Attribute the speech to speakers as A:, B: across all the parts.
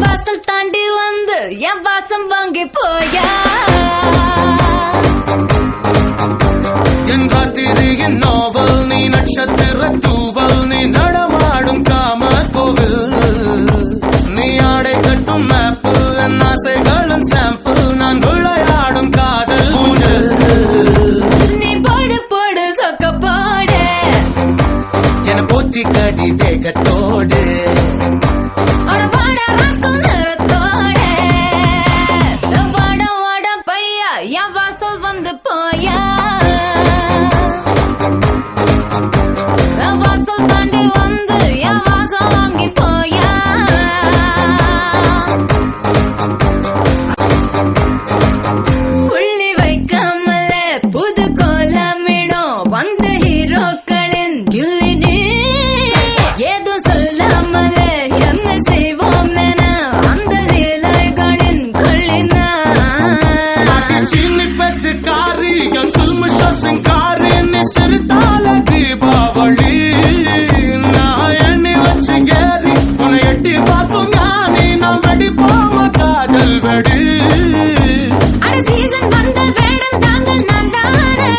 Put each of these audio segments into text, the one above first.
A: வாசல் தாண்டி வந்து என் வாசம் வாங்கி போயா
B: என் ராத்திரியின் நாவல் நீ நட்சத்திர தூவல் நீ நடமாடும் காம கோவில் நீ ஆடை கட்டும் மேப்பு என் ஆசைகளின் சாம்பிள் நான் விளையாடும் காதல் ஊஞ்சல்
A: நீ போடு போடு சொக்க போடு
B: என போட்டி கடி தேகத்தோடு
A: வந்து போயா வாசல் தாண்டி வந்து என் வாசம் வாங்கி போயா புள்ளி வைக்காமல புது கோலமிடும் வந்த ஹீரோக்களின் கிளினி ஏதோ சொல்லாமல என்ன செய்வோம் என அந்த லீலைகளின் கொள்ளினா
B: காரி என் சுல்மிஷா சிங்காரி நீ சிறுதால தீபாவளி நான் எண்ணி வச்சு ஏறி உன்னை எட்டி பார்ப்போம் ஞானி நாம் வெடி போம காதல் வெடி
A: சீசன் வந்த வேடம் தாங்கள் நான் தானடா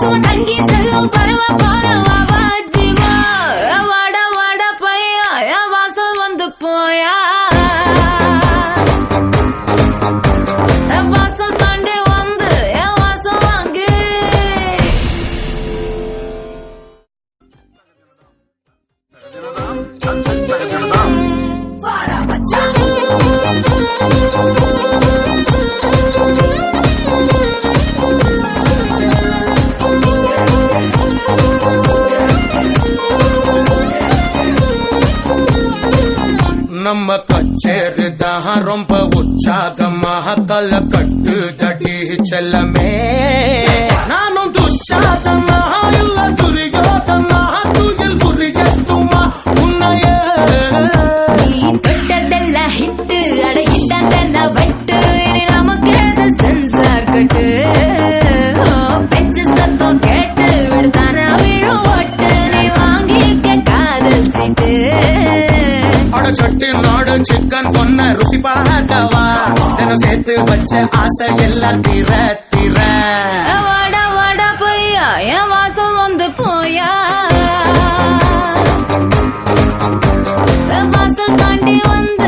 A: சும தங்கி செல்லும் பருவ போல வாவா ஜீவா வாடா வாடா பையா என் வாசல் வந்து போயா வாசல் தாண்டி வந்து என் வாசம் வாங்கி வாடா மச்சான்
B: நம்ம கச்சேரி தான் ரொம்ப உற்சாகமாக கல கட்டு தடி செல்லமே நானும் துச்சாதமாக இல்ல துரியோதமாக துயில் புரியட்டுமா உன்னையே
A: நீ தொட்டதெல்லாம் ஹிட்டு அடையிட்டதெல்லாம் வட்டு இனி நமக்கு எது சென்சார் கட்டு பெச்சு சத்தம் கேட்டு விடுதானா விழும் ஓட்டு நீ வாங்கிக்க காதல் சீட்டு
B: சட்டி நாடு சிக்கன் பொண்ண ருசி பார்க்கவா தினம் சேர்த்து வச்ச ஆசை எல்லாம் தீர தீர
A: வாடா வாடா பொய்யா என் வாசல் வந்து போயா வாசல் தாண்டி வந்து